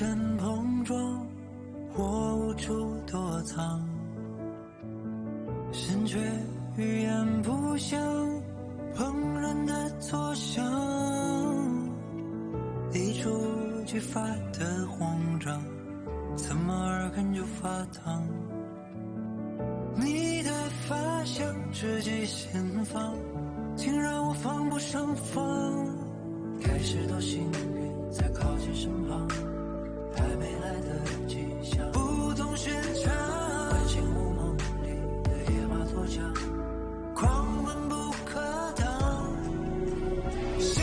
身碰撞，我无处躲藏，心却语言不详，砰然的作响，一触即发的慌张，怎么耳根就发烫？你的发香直击心房，竟让我防不胜防。开始多幸运，在靠近身旁，还没来得及想，不同寻常。唤醒我梦里的野马脱缰，狂奔不可当，像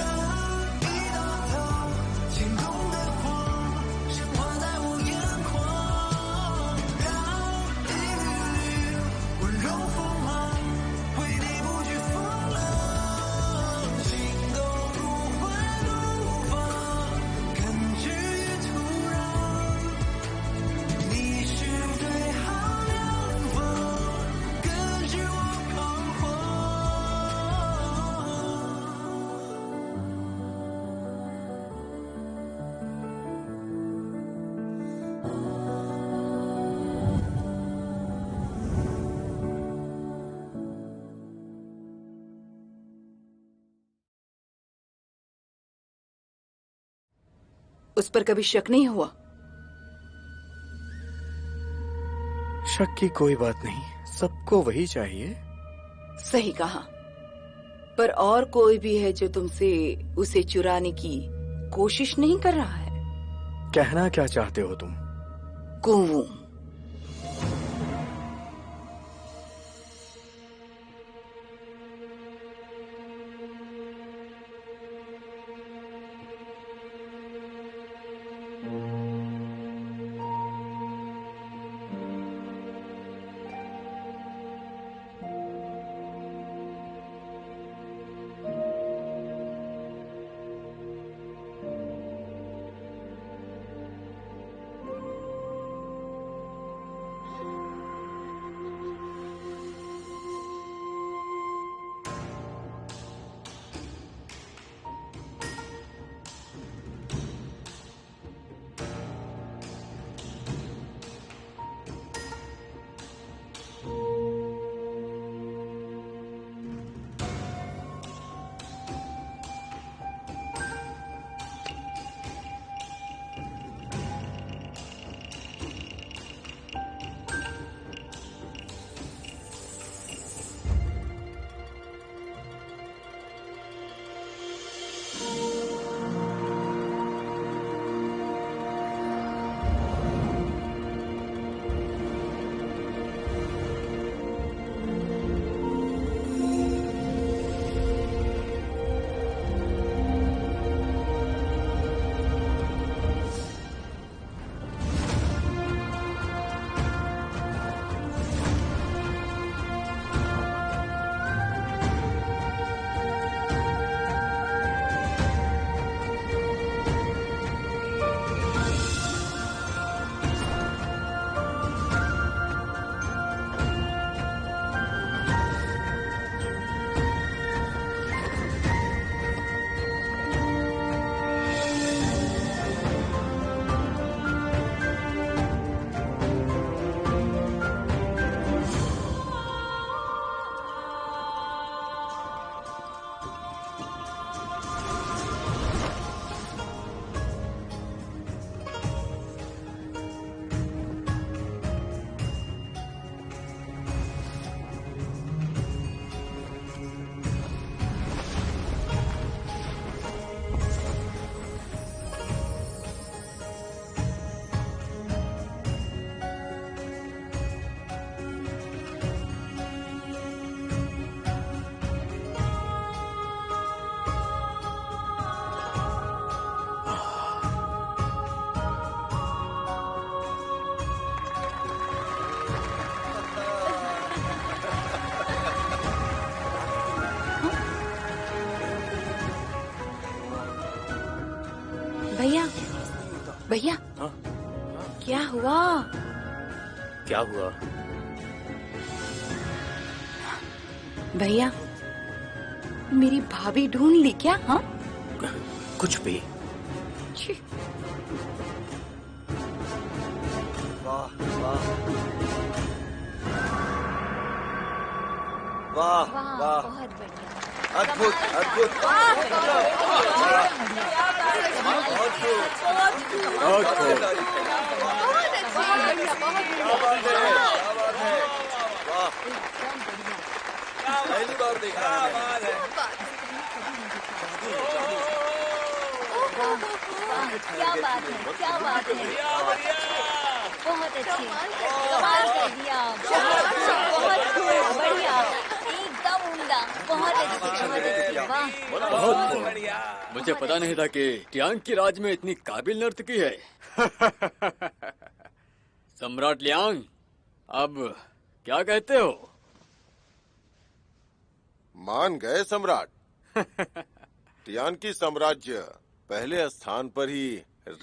一道刀，心中的慌，显化在我眼眶，让一缕缕温柔锋芒，为你不惧风浪，心动如花怒放，根植于土壤，你是最好良方，根据我彷徨。उस पर कभी शक नहीं हुआ? शक की कोई बात नहीं, सबको वही चाहिए। सही कहा, पर और कोई भी है जो तुमसे उसे चुराने की कोशिश नहीं कर रहा है? कहना क्या चाहते हो तुम? कुवूं। भैया, भैया, हाँ? क्या हुआ? क्या हुआ? भैया, मेरी भाभी ढूंढ ली क्या? हाँ, कुछ भी। वाह वाह, बहुत बढ़िया, अद्भुत अद्भुत, पहली बार देखा है मैंने। क्या बात है, क्या बात है, बहुत अच्छी, कमाल कर दिया, बहुत खूब, बढ़िया, एकदम उम्दा, बहुत अच्छी, वाह, बहुत बढ़िया। मुझे पता नहीं था कि टियांग की राज में इतनी काबिल नर्तकी है। सम्राट लियांग, अब क्या कहते हो? मान गए सम्राट। टियान की साम्राज्य पहले स्थान पर ही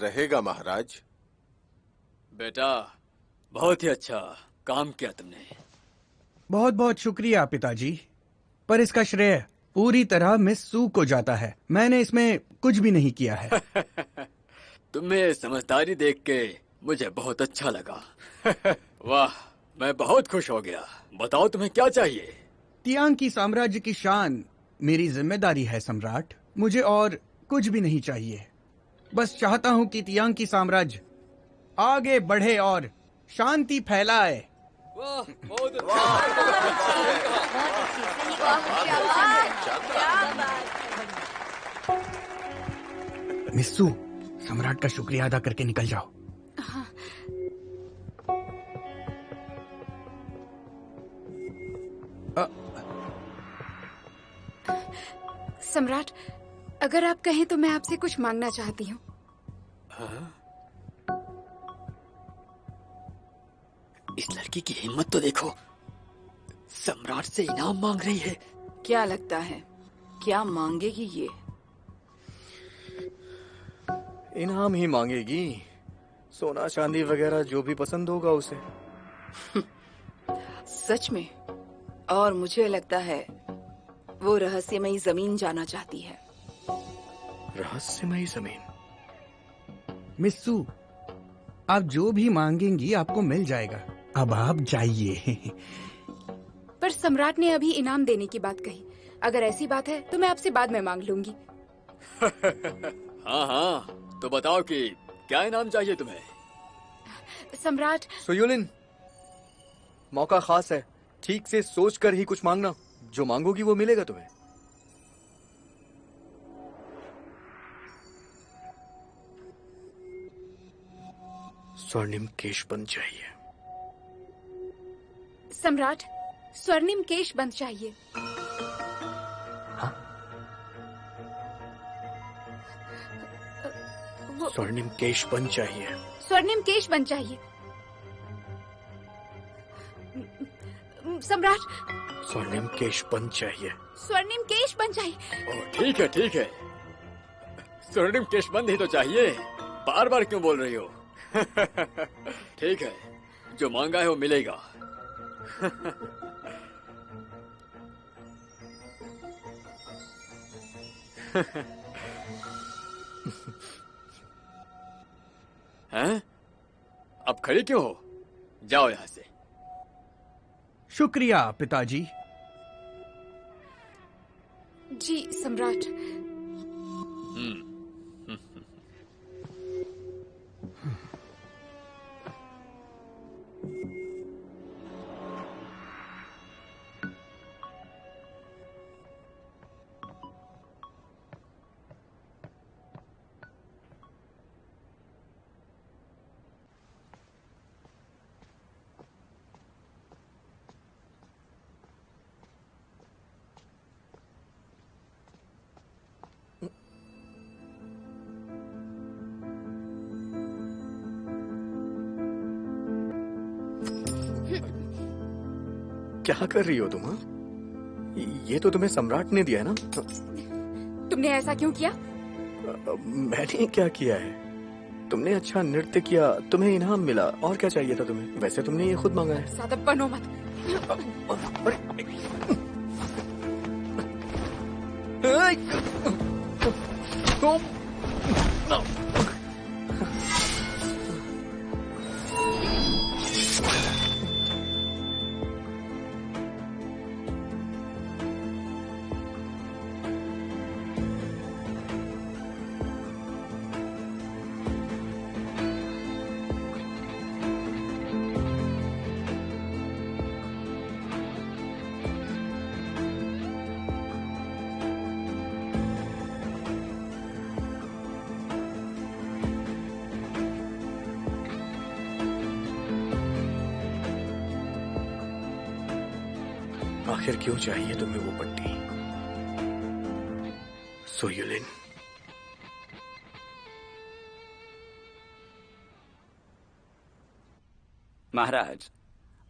रहेगा महाराज। बेटा, बहुत ही अच्छा काम किया तुमने। बहुत बहुत शुक्रिया पिताजी, पर इसका श्रेय पूरी तरह मिस सू को जाता है। मैंने इसमें कुछ भी नहीं किया है। तुम्हें समझदारी देख के मुझे बहुत अच्छा लगा। वाह, मैं बहुत खुश हो गया। बताओ तुम्हें क्या चाहिए? तियांग की साम्राज्य की शान मेरी जिम्मेदारी है सम्राट। मुझे और कुछ भी नहीं चाहिए। बस चाहता हूँ कि तियांग की साम्राज्य आगे बढ़े और शांति फैलाए। वाह, बहुत अच्छा। मिस्सू, सम्राट का शुक्रिया अदा करके निकल जाओ। सम्राट, अगर आप कहें तो मैं आपसे कुछ मांगना चाहती हूँ। इस लड़की की हिम्मत तो देखो, सम्राट से इनाम मांग रही है। क्या लगता है, क्या मांगेगी ये? इनाम ही मांगेगी। सोना चांदी वगैरह जो भी पसंद होगा उसे। सच में? और मुझे लगता है वो रहस्यमयी जमीन जाना चाहती है। रहस्यमयी जमीन? मिस्सू, आप जो भी मांगेंगी आपको मिल जाएगा। अब आप जाइए। पर सम्राट ने अभी इनाम देने की बात कही। अगर ऐसी बात है तो मैं आपसे बाद में मांग लूंगी। हाँ हाँ, तो बताओ कि क्या इनाम चाहिए तुम्हें? सम्राट। सुयुलिन, मौका खास है, ठीक से सोच कर ही कुछ मांगना। जो मांगोगी वो मिलेगा तुम्हें। स्वर्णिम केशबंद चाहिए। सम्राट, स्वर्णिम केशबंद चाहिए। हाँ? स्वर्णिम केशबंद चाहिए। स्वर्णिम केशबंद चाहिए। सम्राट, स्वर्णिम केशबंद चाहिए। स्वर्णिम केशबंद चाहिए। ठीक है ठीक है, स्वर्णिम केशबंद ही तो चाहिए। बार बार क्यों बोल रही हो? ठीक है, जो मांगा है वो मिलेगा। हैं? अब खड़ी क्यों हो? जाओ यहां से। शुक्रिया पिताजी। जी सम्राट। क्या कर रही हो तुम? हाँ? ये तो तुम्हें सम्राट ने दिया है ना? तुमने ऐसा क्यों किया? मैंने क्या किया है? तुमने अच्छा नृत्य किया, तुम्हें इनाम मिला, और क्या चाहिए था तुम्हें? वैसे तुमने ये खुद मांगा है। ज्यादा बनो मत। आखिर क्यों चाहिए तुम्हें वो पट्टी? सो युलिन, महाराज,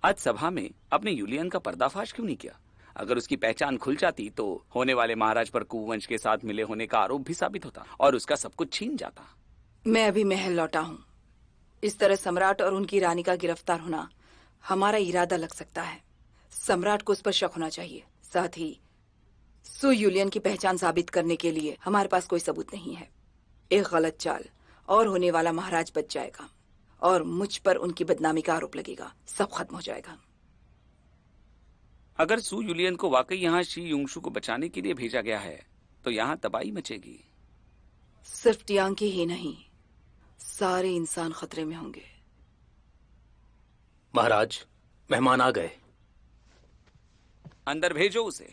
आज सभा में आपने यूलियन का पर्दाफाश क्यों नहीं किया? अगर उसकी पहचान खुल जाती तो होने वाले महाराज पर कुवंश के साथ मिले होने का आरोप भी साबित होता और उसका सब कुछ छीन जाता। मैं अभी महल लौटा हूँ। इस तरह सम्राट और उनकी रानी का गिरफ्तार होना हमारा इरादा लग सकता है। सम्राट को उस पर शक होना चाहिए। साथ ही सु यूलियन की पहचान साबित करने के लिए हमारे पास कोई सबूत नहीं है। एक गलत चाल और होने वाला महाराज बच जाएगा और मुझ पर उनकी बदनामी का आरोप लगेगा। सब खत्म हो जाएगा। अगर सु यूलियन को वाकई यहाँ शी युंगशु को बचाने के लिए भेजा गया है तो यहाँ तबाही मचेगी। सिर्फ टियांकी ही नहीं, सारे इंसान खतरे में होंगे। महाराज, मेहमान आ गए। अंदर भेजो उसे।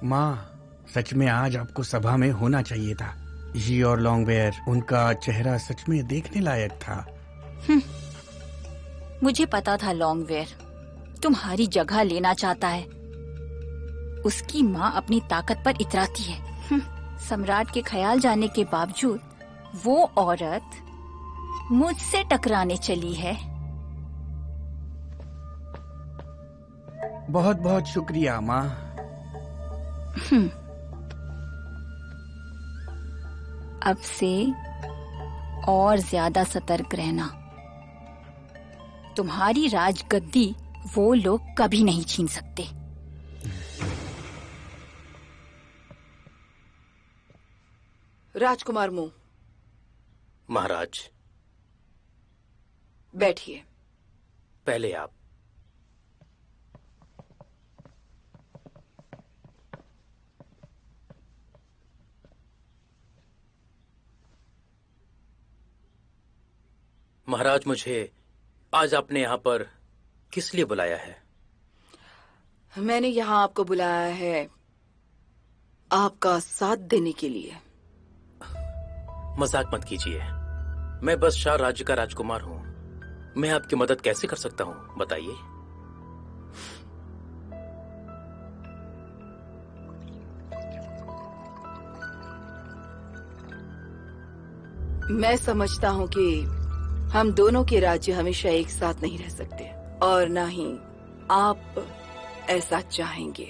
माँ, सच में आज आपको सभा में होना चाहिए था। जी और लॉन्गवेयर, उनका चेहरा सच में देखने लायक था। मुझे पता था लॉन्गवेयर तुम्हारी जगह लेना चाहता है। उसकी माँ अपनी ताकत पर इतराती है। सम्राट के ख्याल जाने के बावजूद वो औरत मुझसे टकराने चली है। बहुत बहुत शुक्रिया माँ। अब से और ज्यादा सतर्क रहना। तुम्हारी राजगद्दी वो लोग कभी नहीं छीन सकते। राजकुमार मु, महाराज, बैठिए। पहले आप। महाराज, मुझे आज आपने यहाँ पर किस लिए बुलाया है? मैंने यहाँ आपको बुलाया है आपका साथ देने के लिए। मजाक मत कीजिए। मैं बस शाह राज्य का राजकुमार हूँ। मैं आपकी मदद कैसे कर सकता हूँ, बताइए। मैं समझता हूँ कि हम दोनों के राज्य हमेशा एक साथ नहीं रह सकते और ना ही आप ऐसा चाहेंगे।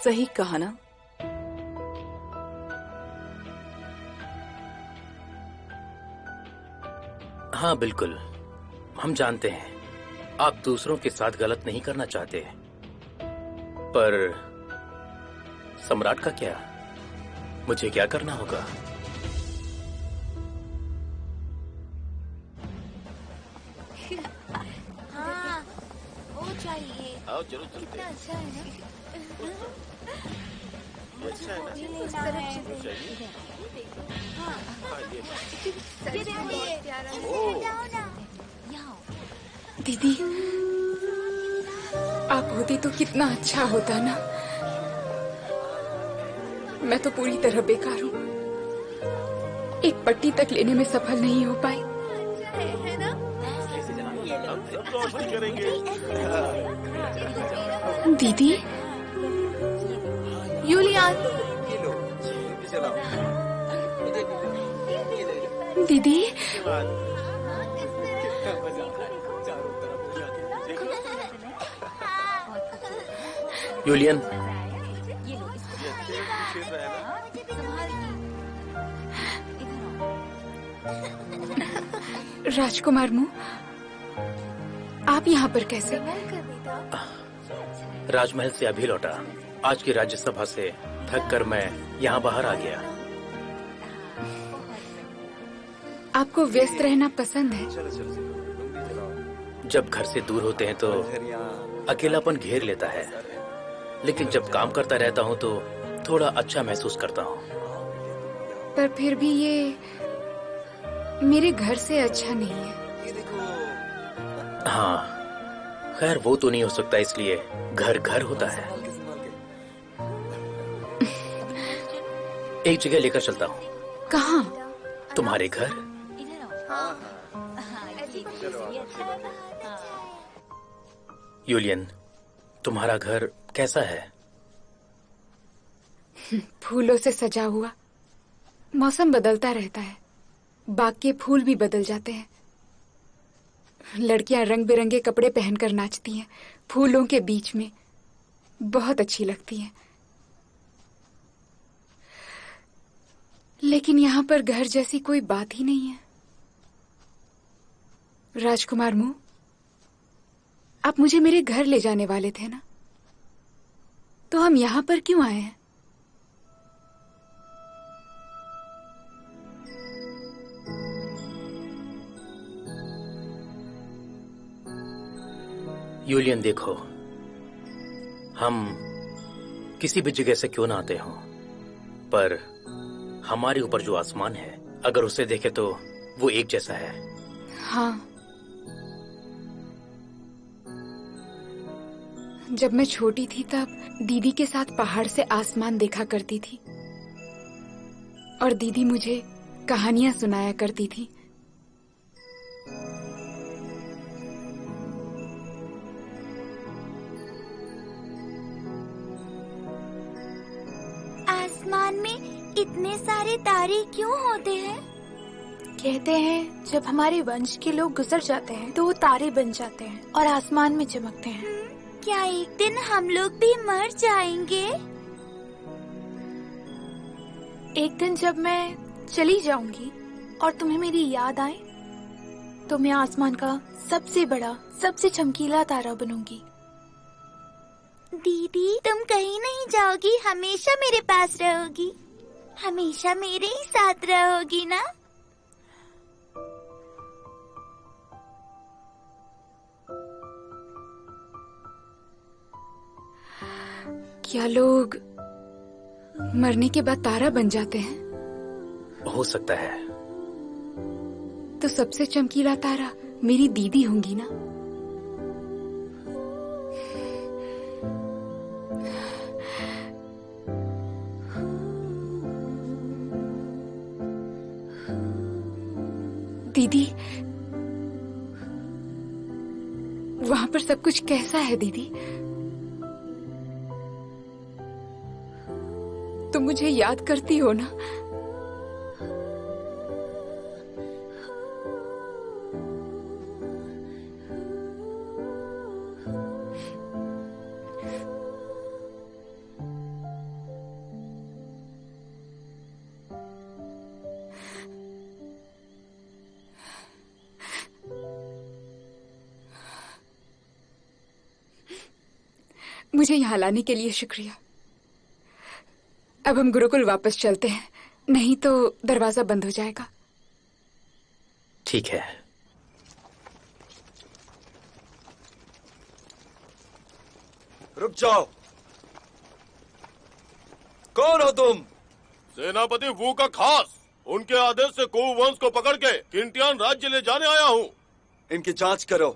सही कहा ना? हाँ बिल्कुल, हम जानते हैं आप दूसरों के साथ गलत नहीं करना चाहते, पर सम्राट का क्या? मुझे क्या करना होगा? हाँ, वो चाहिए। आओ चलो चलते कितना हैं। अच्छा है ना? ये अच्छा है ना? इस तरफ से चाहिए? हाँ, हाँ, ये ये देखिए। ओह। जाओ ना। यहाँ। दीदी, आप होती तो कितना अच्छा होता ना। मैं तो पूरी तरह बेकार हूँ। एक पट्टी तक लेने में सफल नहीं हो पाई। है ना? हम सब रोशनी करेंगे। दीदी, यूलियन, दीदी, यूलियन, ये लो इसको। राजकुमार मु, आप यहाँ पर कैसे? राजमहल से अभी लौटा। आज की राज्यसभा से थक कर मैं यहाँ बाहर आ गया। आपको व्यस्त रहना पसंद है? जब घर से दूर होते हैं तो अकेलापन घेर लेता है, लेकिन जब काम करता रहता हूँ तो थोड़ा अच्छा महसूस करता हूँ। पर फिर भी ये मेरे घर से अच्छा नहीं है। हाँ, खैर वो तो नहीं हो सकता, इसलिए घर घर होता है। एक जगह लेकर चलता हूँ। कहाँ? तुम्हारे घर। इधर आओ। हाँ, ये अच्छा है। हाँ। यूलियन, तुम्हारा घर कैसा है? फूलों से सजा हुआ। मौसम बदलता रहता है, बाग के फूल भी बदल जाते हैं। लड़कियां रंग बिरंगे कपड़े पहनकर नाचती हैं फूलों के बीच में, बहुत अच्छी लगती हैं। लेकिन यहाँ पर घर जैसी कोई बात ही नहीं है। राजकुमार मू, आप मुझे मेरे घर ले जाने वाले थे ना, तो हम यहाँ पर क्यों आए हैं? यूलियन देखो, हम किसी भी जगह से क्यों ना आते हों, पर हमारे ऊपर जो आसमान है, अगर उसे देखे तो वो एक जैसा है। हाँ, जब मैं छोटी थी तब दीदी के साथ पहाड़ से आसमान देखा करती थी और दीदी मुझे कहानियां सुनाया करती थी। आसमान में इतने सारे तारे क्यों होते हैं? कहते हैं जब हमारे वंश के लोग गुजर जाते हैं तो वो तारे बन जाते हैं और आसमान में चमकते हैं। क्या एक दिन हम लोग भी मर जाएंगे? एक दिन जब मैं चली जाऊंगी और तुम्हें मेरी याद आए तो मैं आसमान का सबसे बड़ा, सबसे चमकीला तारा बनूंगी। दीदी, तुम कहीं नहीं जाओगी, हमेशा मेरे पास रहोगी, हमेशा मेरे ही साथ रहोगी ना? क्या लोग मरने के बाद तारा बन जाते हैं? हो सकता है। तो सबसे चमकीला तारा मेरी दीदी होंगी ना? दीदी, वहां पर सब कुछ कैसा है दीदी? तुम मुझे याद करती हो ना? मुझे यहाँ लाने के लिए शुक्रिया। अब हम गुरुकुल वापस चलते हैं, नहीं तो दरवाजा बंद हो जाएगा। ठीक है। रुक जाओ। कौन हो तुम? सेनापति वू का खास। उनके आदेश से कू वंश को पकड़ के किंटियान राज्य ले जाने आया हूँ। इनकी जांच करो।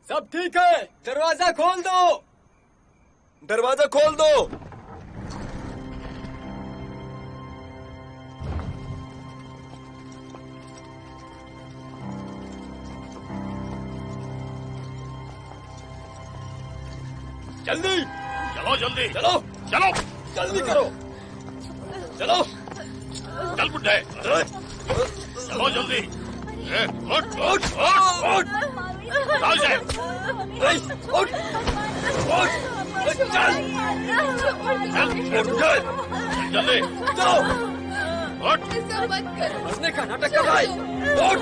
सब ठीक है, दरवाजा खोल दो। दरवाजा खोल दो। जल्दी चलो, जल्दी चलो, चलो जल्दी करो। चलो, चल बुड्ढे, चलो जल्दी। उठ उठ उठ उठ, चल जाए, उठ उठ, चल चल, जल्दी चलो, उठ। हंसने का नाटक कर रहा है। उठ,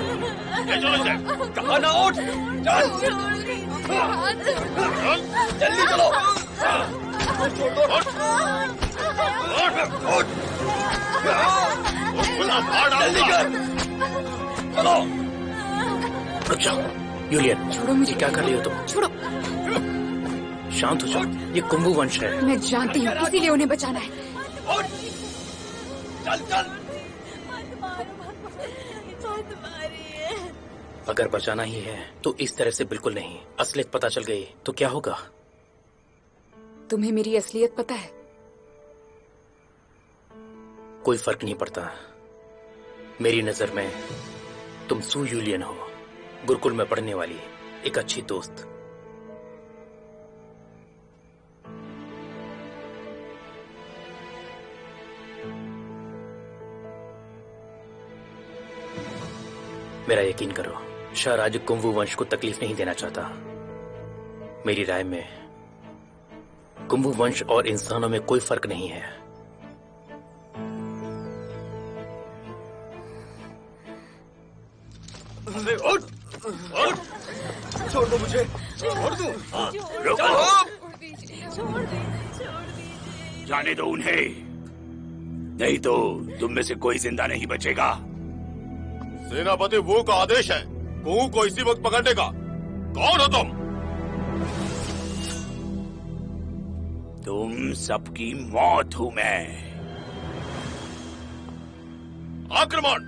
ये चलो जाए, कहा ना उठ, चल जल्दी चलो। छोड़ दो। उठ उठ, खुला फाड़ जल्दी कर। चलो। रुक जाओ यूलियन, छोड़ो मुझे। ये क्या कर रही हो तुम? छोड़ो। शांत हो जाओ, ये कुंभू वंश है। मैं जानती हूँ, इसीलिए उन्हें बचाना है। उठ, चल चल। अगर बचाना ही है तो इस तरह से बिल्कुल नहीं। असलियत पता चल गई तो क्या होगा? तुम्हें मेरी असलियत पता है? कोई फर्क नहीं पड़ता। मेरी नजर में तुम सू यूलियन हो, गुरुकुल में पढ़ने वाली एक अच्छी दोस्त। मेरा यकीन करो, शाहराज कुंवू वंश को तकलीफ नहीं देना चाहता। मेरी राय में कुंवू वंश और इंसानों में कोई फर्क नहीं है। उठ, उठ, छोड़ दो मुझे, छोड़ दो, जाने दो उन्हें, नहीं तो तुम में से कोई जिंदा नहीं बचेगा। सेनापति वो का आदेश है, कुंवू को इसी वक्त पकड़ने का। कौन हो तुम? तुम सबकी मौत हूं मैं। आक्रमण!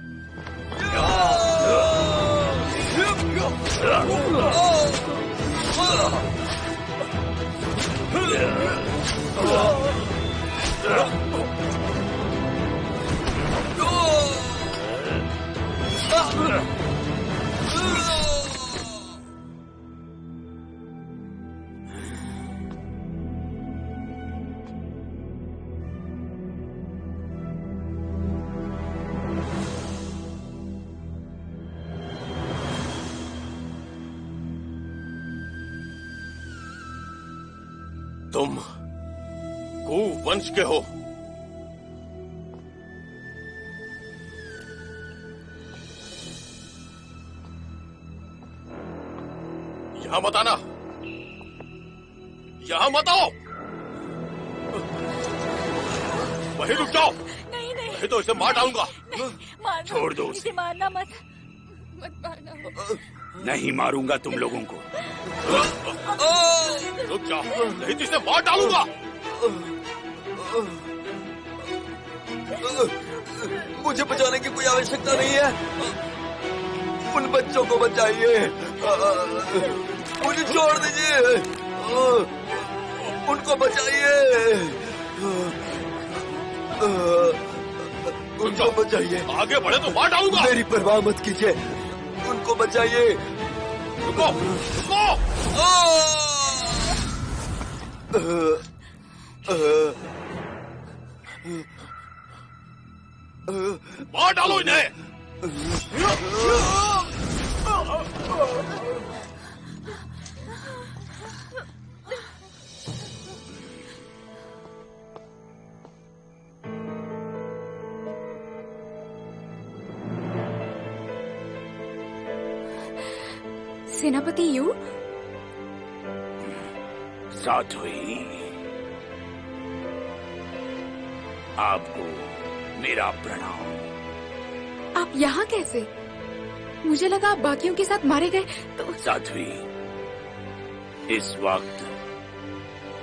तुम कुंवू वंश के हो? यहां मत आना, यहां मत आओ, वहीं रुक जाओ। नहीं नहीं, नहीं तो इसे मार डालूंगा। मारना, छोड़ दो उसे। इसे मारना मत। नहीं मारूंगा तुम लोगों को। रुक जाओ, नहीं तो इसे मार डालूंगा। मुझे बचाने की कोई आवश्यकता नहीं है। उन बच्चों को बचाइए, मुझे छोड़ दीजिए, उनको बचाइए, उनको बचाइए। आगे बढ़े तो मार डालूंगा। मेरी परवाह मत कीजिए, उनको बचाइए। रुको, रुको। मार डालो इन्हें। सेनापति यू, साथ हुई आपको मेरा प्रणाम। आप यहाँ कैसे? मुझे लगा आप बाकियों के साथ मारे गए तो। साध्वी, इस वक्त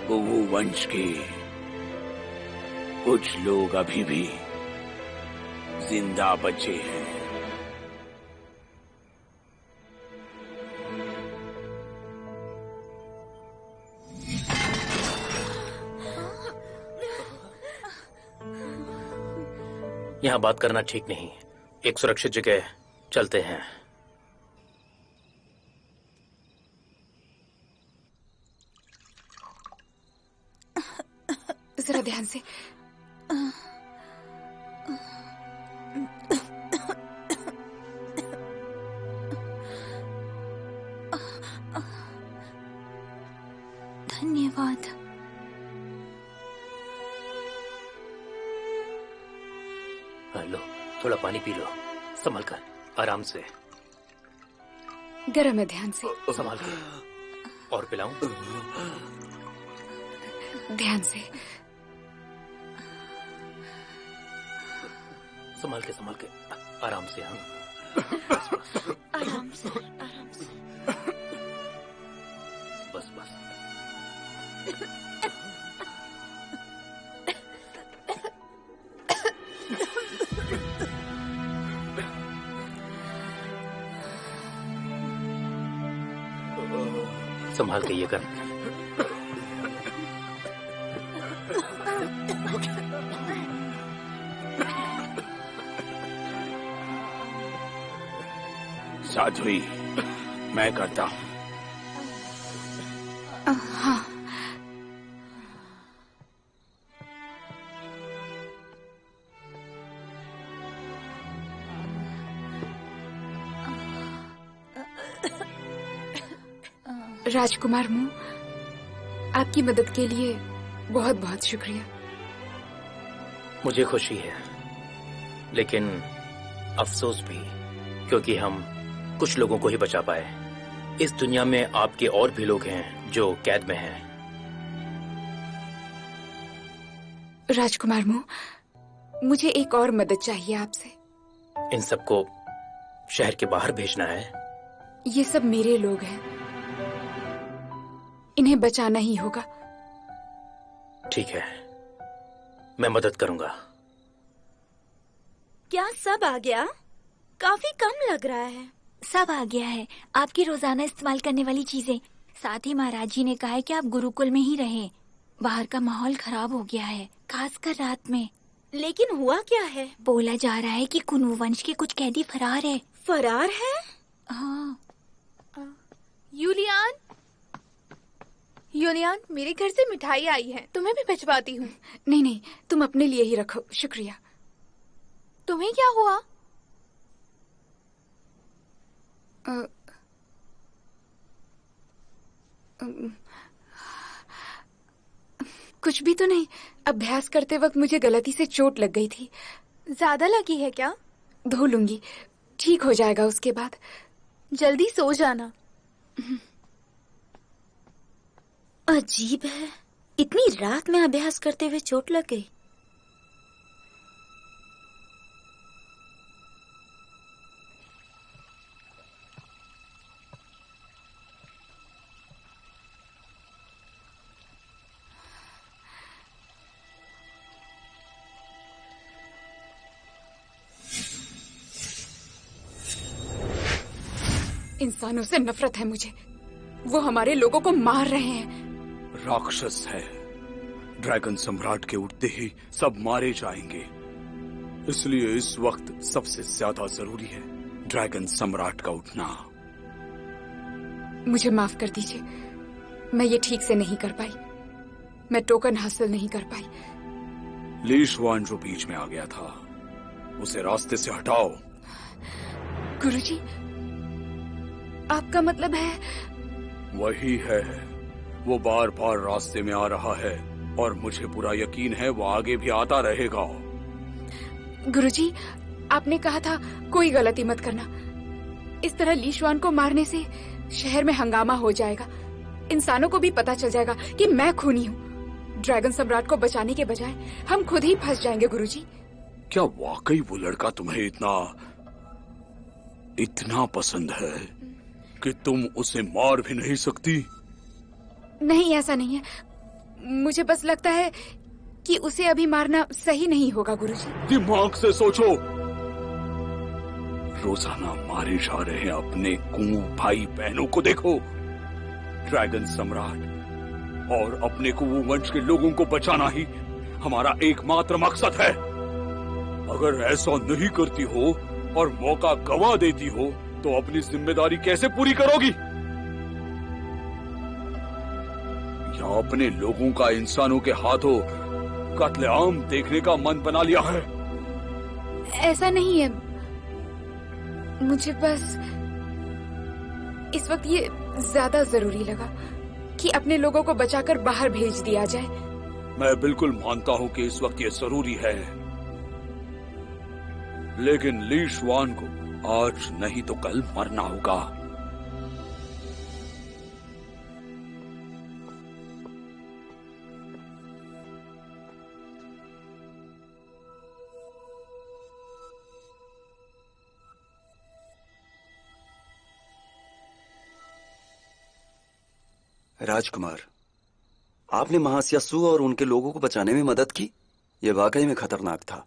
कुंवू वंश के कुछ लोग अभी भी जिंदा बचे हैं। यहाँ बात करना ठीक नहीं, एक सुरक्षित जगह चलते हैं। जरा ध्यान से। धन्यवाद। लो, थोड़ा पानी पी लो, संभल कर, आराम से। गरम है, ध्यान से। संभाल कर। और पिलाऊं? ध्यान से। संभाल के, आराम से। हम आराम से, आराम से। बस बस। संभाल के ये कर। साध्वी, मैं करता हूँ। हाँ। राजकुमार मु, आपकी मदद के लिए बहुत बहुत शुक्रिया। मुझे खुशी है, लेकिन अफसोस भी, क्योंकि हम कुछ लोगों को ही बचा पाए। इस दुनिया में आपके और भी लोग हैं जो कैद में हैं। राजकुमार मु, मुझे एक और मदद चाहिए आपसे। इन सबको शहर के बाहर भेजना है? ये सब मेरे लोग हैं, इन्हें बचाना ही होगा। ठीक है, मैं मदद करूंगा। क्या सब आ गया? काफी कम लग रहा है। सब आ गया है, आपकी रोजाना इस्तेमाल करने वाली चीजें। साथ ही महाराज जी ने कहा है कि आप गुरुकुल में ही रहें। बाहर का माहौल खराब हो गया है, खासकर रात में। लेकिन हुआ क्या है? बोला जा रहा है कि कुनु वंश के कुछ कैदी फरार है। फरार है? हाँ। यूलियान, यूलियान, मेरे घर से मिठाई आई है, तुम्हें भी भिजवाती हूँ। नहीं नहीं, तुम अपने लिए ही रखो, शुक्रिया। तुम्हें क्या हुआ? कुछ भी तो नहीं, अभ्यास करते वक्त मुझे गलती से चोट लग गई थी। ज्यादा लगी है क्या? धो लूंगी, ठीक हो जाएगा उसके बाद। जल्दी सो जाना। अजीब है, इतनी रात में अभ्यास करते हुए चोट लग गई। इंसानों से नफरत है मुझे, वो हमारे लोगों को मार रहे हैं। राक्षस है, ड्रैगन सम्राट के उठते ही सब मारे जाएंगे। इसलिए इस वक्त सबसे ज्यादा जरूरी है ड्रैगन सम्राट का उठना। मुझे माफ कर दीजिए, मैं ये ठीक से नहीं कर पाई। मैं टोकन हासिल नहीं कर पाई। ली शुआन जो बीच में आ गया था, उसे रास्ते से हटाओ। गुरुजी, आपका मतलब है? वही है, वो बार बार रास्ते में आ रहा है और मुझे पूरा यकीन है वो आगे भी आता रहेगा। गुरुजी, आपने कहा था कोई गलती मत करना। इस तरह ली शुआन को मारने से शहर में हंगामा हो जाएगा। इंसानों को भी पता चल जाएगा कि मैं खूनी हूँ। ड्रैगन सम्राट को बचाने के बजाय हम खुद ही फंस जाएंगे गुरुजी। क्या वाकई वो लड़का तुम्हें इतना पसंद है कि तुम उसे मार भी नहीं सकती? नहीं, ऐसा नहीं है। मुझे बस लगता है कि उसे अभी मारना सही नहीं होगा गुरुजी। दिमाग से सोचो। रोजाना मारे जा रहे अपने कुंऊ भाई बहनों को देखो। ड्रैगन सम्राट और अपने कुंऊ वंश के लोगों को बचाना ही हमारा एकमात्र मकसद है। अगर ऐसा नहीं करती हो और मौका गवा देती हो तो अपनी जिम्मेदारी कैसे पूरी करोगी? या अपने लोगों का इंसानों के हाथों कत्लेआम देखने का मन बना लिया है? ऐसा नहीं है, मुझे बस इस वक्त ये ज्यादा जरूरी लगा कि अपने लोगों को बचाकर बाहर भेज दिया जाए। मैं बिल्कुल मानता हूं कि इस वक्त ये जरूरी है, लेकिन ली शुआन को आज नहीं तो कल मरना होगा। राजकुमार, आपने महास्यासु और उनके लोगों को बचाने में मदद की। यह वाकई में खतरनाक था।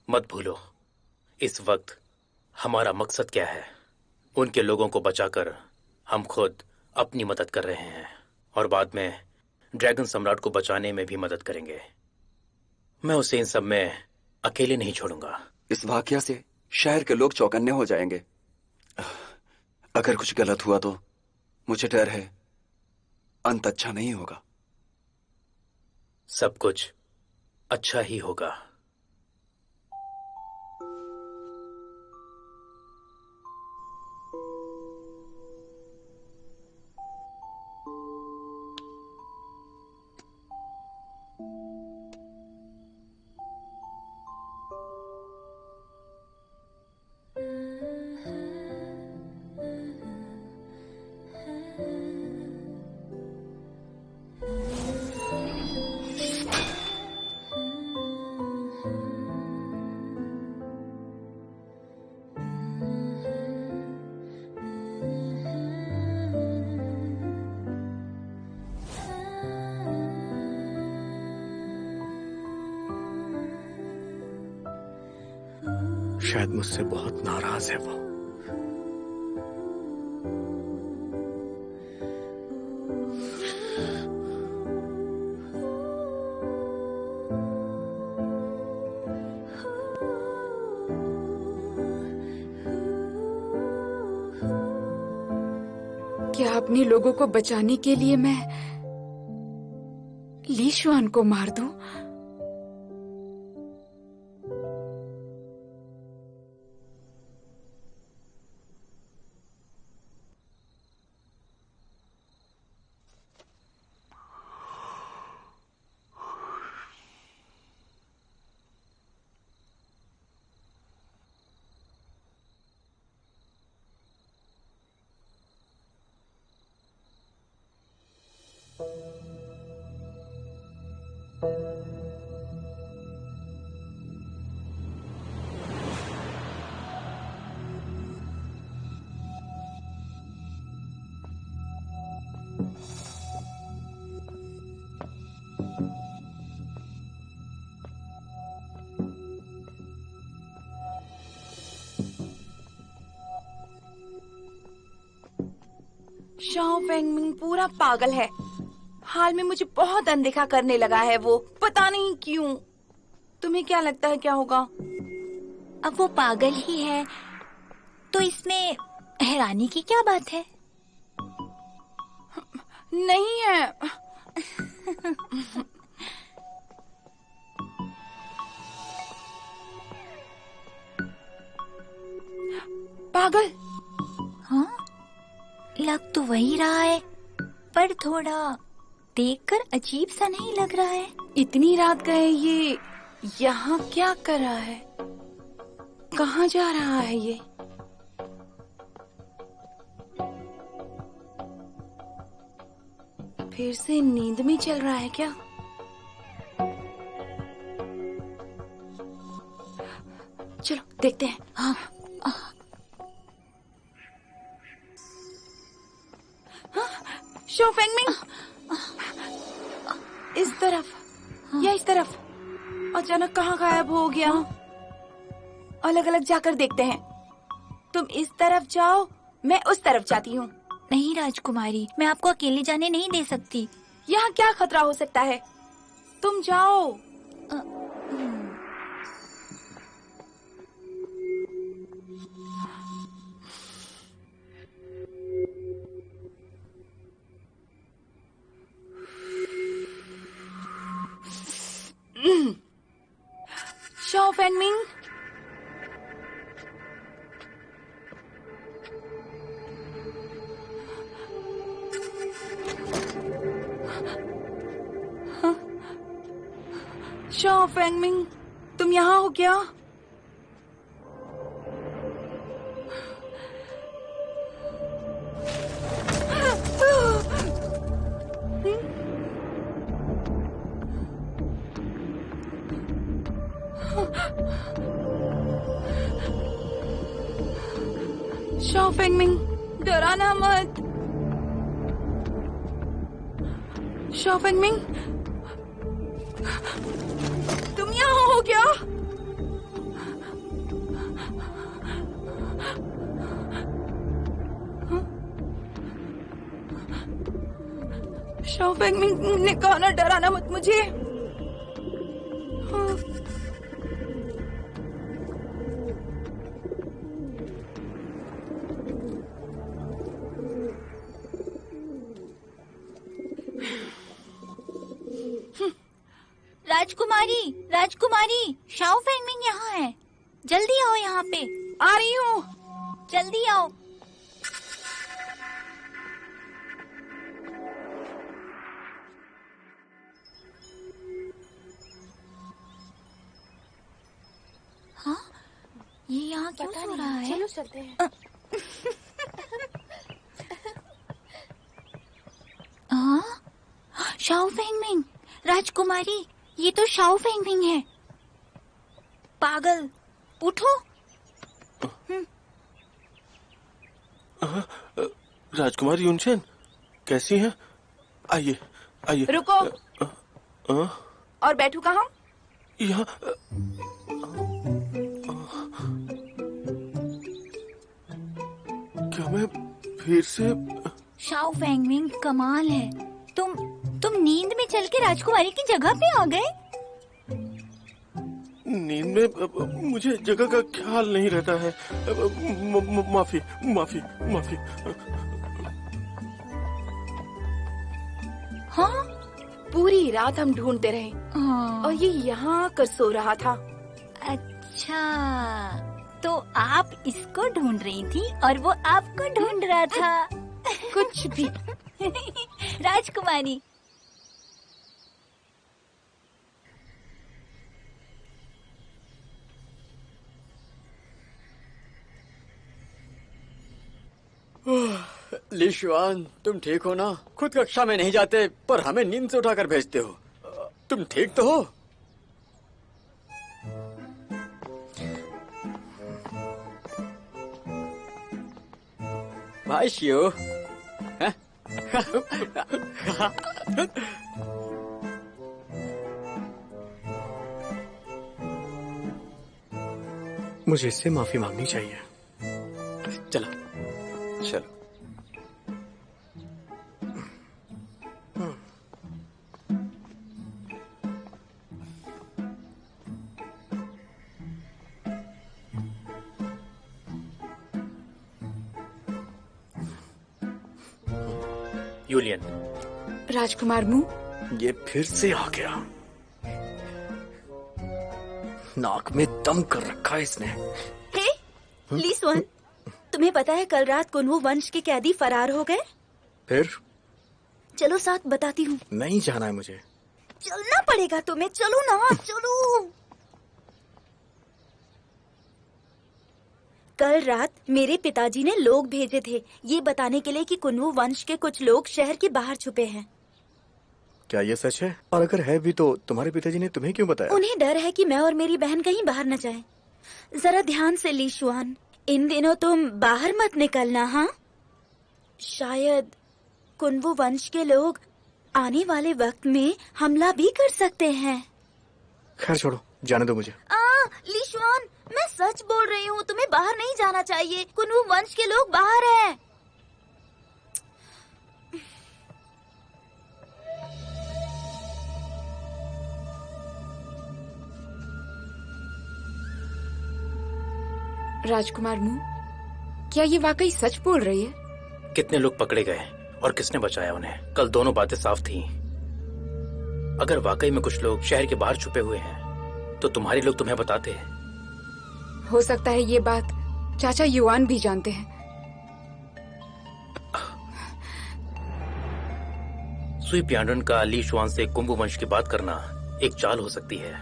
मत भूलो, इस वक्त हमारा मकसद क्या है। उनके लोगों को बचाकर हम खुद अपनी मदद कर रहे हैं और बाद में ड्रैगन सम्राट को बचाने में भी मदद करेंगे। मैं उसे इन सब में अकेले नहीं छोड़ूंगा। इस वाकया से शहर के लोग चौकन्ने हो जाएंगे। अगर कुछ गलत हुआ तो मुझे डर है अंत अच्छा नहीं होगा। सब कुछ अच्छा ही होगा। शायद मुझसे बहुत नाराज है वो। क्या अपने लोगों को बचाने के लिए मैं ली शुआन को मार दूं? शाओ फेंगमिंग पूरा पागल है। हाल में मुझे बहुत अनदेखा करने लगा है वो, पता नहीं क्यों। तुम्हें क्या लगता है क्या होगा? अब वो पागल ही है तो इसमें हैरानी की क्या बात है? नहीं है। पागल? हाँ, लग तो वही रहा है, पर थोड़ा देखकर अजीब सा नहीं लग रहा है। इतनी रात गए ये यहाँ क्या कर रहा है? कहाँ जा रहा है ये? फिर से नींद में चल रहा है क्या? चलो देखते हैं। हाँ। शाओ फेंगमिंग, इस तरफ या इस तरफ? अचानक कहाँ गायब हो गया? अलग अलग जाकर देखते हैं। तुम इस तरफ जाओ, मैं उस तरफ जाती हूँ। नहीं राजकुमारी, मैं आपको अकेले जाने नहीं दे सकती। यहाँ क्या खतरा हो सकता है? तुम जाओ। शाओ फेंगमिंग, शाओ फेंगमिंग, तुम यहाँ हो क्या? शाओ फेंगमिंग, डराना मत। शाओ फेंगमिंग, तुम यहाँ हो क्या? शाओ फेंगमिंग ने कहा ना डराना मत मुझे। राजकुमारी, राजकुमारी, शाओ फेंगमिंग यहाँ है। जल्दी आओ यहाँ पे। आ रही हूँ। जल्दी आओ। हाँ, ये यहाँ क्यों सो रहा है? चलो चलते हैं। हाँ, शाओ फेंगमिंग, राजकुमारी, ये तो शाओ फेंगमिंग है। पागल, उठो। राजकुमारी युनचेन, कैसी हैं? आइए, आइए। रुको। और बैठू कहाँ? यहाँ। क्या मैं फिर से? शाओ फेंगमिंग, कमाल है। तुम नींद में चल के राजकुमारी की जगह पे आ गए। नींद में मुझे जगह का ख्याल नहीं रहता है। माफी, माफी, माफी। हाँ, पूरी रात हम ढूंढते रहे और ये यहाँ आकर सो रहा था। अच्छा, तो आप इसको ढूंढ रही थी और वो आपको ढूंढ रहा था। कुछ भी। राजकुमारी, ली शुआन, तुम ठीक हो ना? खुद कक्षा में नहीं जाते पर हमें नींद से उठाकर भेजते हो। तुम ठीक तो हो? भाई शियो, मुझे इससे माफी मांगनी चाहिए। चलो चलो। यूलियन। राजकुमार मु, ये फिर से आ गया। नाक में दम कर रखा है इसने। हे, ली सुअन, तुम्हें पता है कल रात कुनवू वंश के कैदी फरार हो गए? फिर? चलो साथ बताती हूँ। नहीं जाना है मुझे। चलना पड़ेगा तुम्हें, चलो ना, चलो। कल रात मेरे पिताजी ने लोग भेजे थे ये बताने के लिए कि कुनवू वंश के कुछ लोग शहर के बाहर छुपे हैं। क्या ये सच है? और अगर है भी तो तुम्हारे पिताजी ने तुम्हें क्यों बताया? उन्हें डर है कि मैं और मेरी बहन कहीं बाहर न जाएं। जरा ध्यान से ली शुआन, इन दिनों तुम बाहर मत निकलना। हाँ, शायद कुनवू वंश के लोग आने वाले वक्त में हमला भी कर सकते हैं। खैर छोड़ो, जाने दो मुझे। ली शुआन, मैं सच बोल रही हूँ, तुम्हें बाहर नहीं जाना चाहिए। कुनवू वंश के लोग बाहर हैं। राजकुमार मु, क्या ये वाकई सच बोल रही है? कितने लोग पकड़े गए और किसने बचाया उन्हें? कल दोनों बातें साफ थी। अगर वाकई में कुछ लोग शहर के बाहर छुपे हुए हैं तो तुम्हारे लोग तुम्हें बताते हैं। हो सकता है ये बात चाचा युआन भी जानते हैं। सुई प्यांडन का ली शुआन से कुंभू वंश की बात करना एक चाल हो सकती है।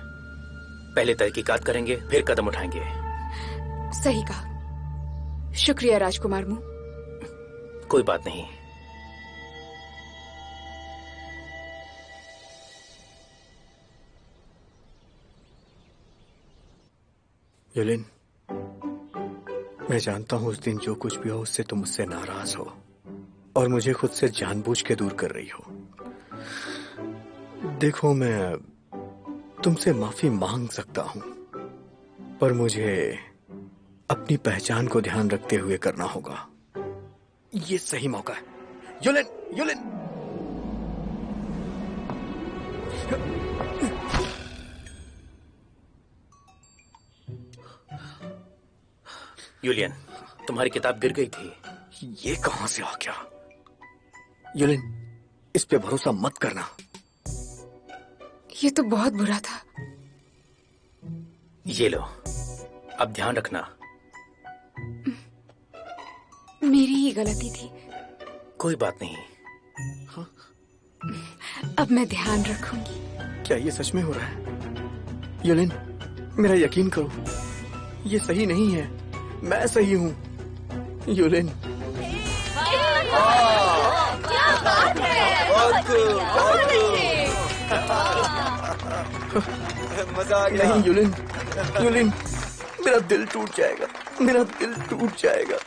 पहले तहकीकात करेंगे, फिर कदम उठाएंगे। सही कहा। शुक्रिया राजकुमार मु। कोई बात नहीं। युलिन, मैं जानता हूं उस दिन जो कुछ भी हो उससे तुम मुझसे नाराज हो और मुझे खुद से जानबूझ के दूर कर रही हो। देखो, मैं तुमसे माफी मांग सकता हूं, पर मुझे अपनी पहचान को ध्यान रखते हुए करना होगा। ये सही मौका है। Yulin, Yulin. यूलियन, तुम्हारी किताब गिर गई थी। ये कहां से आ गया? यूलिन, इस पे भरोसा मत करना। ये तो बहुत बुरा था। ये लो, अब ध्यान रखना। मेरी ही गलती थी। कोई बात नहीं। अब मैं ध्यान रखूंगी। क्या ये सच में हो रहा है? युलिन, मेरा यकीन करो, ये सही नहीं है। मैं सही हूँ। युलिन, क्या बात है, मजा आ गया। नहीं युलिन, युलिन, मेरा दिल टूट जाएगा, मेरा दिल टूट जाएगा।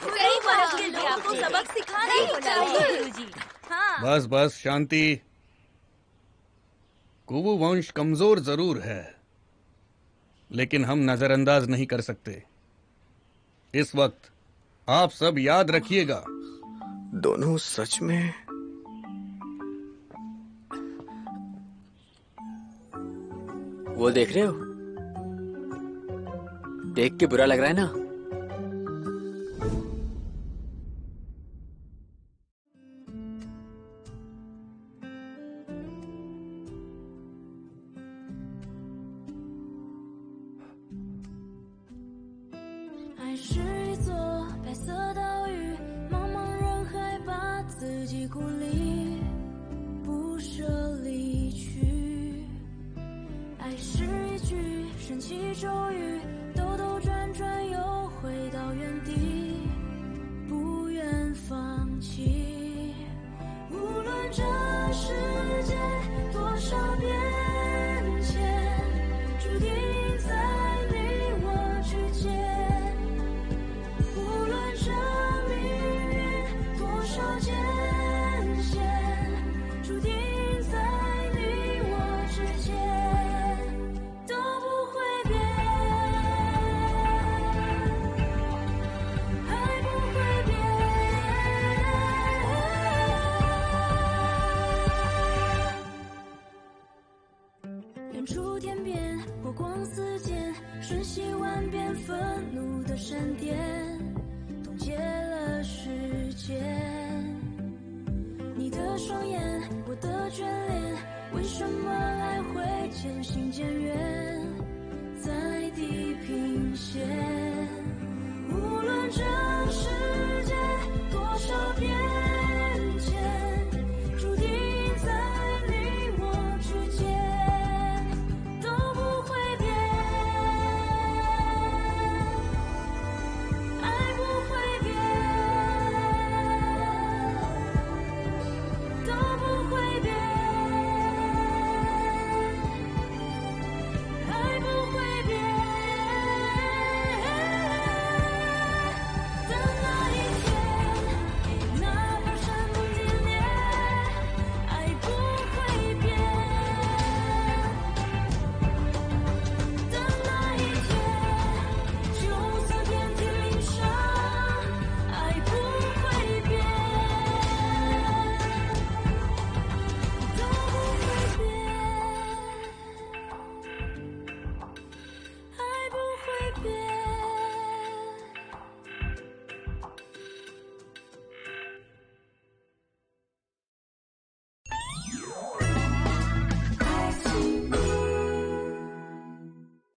सही बात है, आपको सबक सिखाना ही चाहिए गुरुजी। हाँ। बस बस शांति। कुवु वंश कमजोर जरूर है, लेकिन हम नजरअंदाज नहीं कर सकते। इस वक्त आप सब याद रखिएगा। दोनों सच में? वो देख रहे हो? देख के बुरा लग रहा है ना?无论这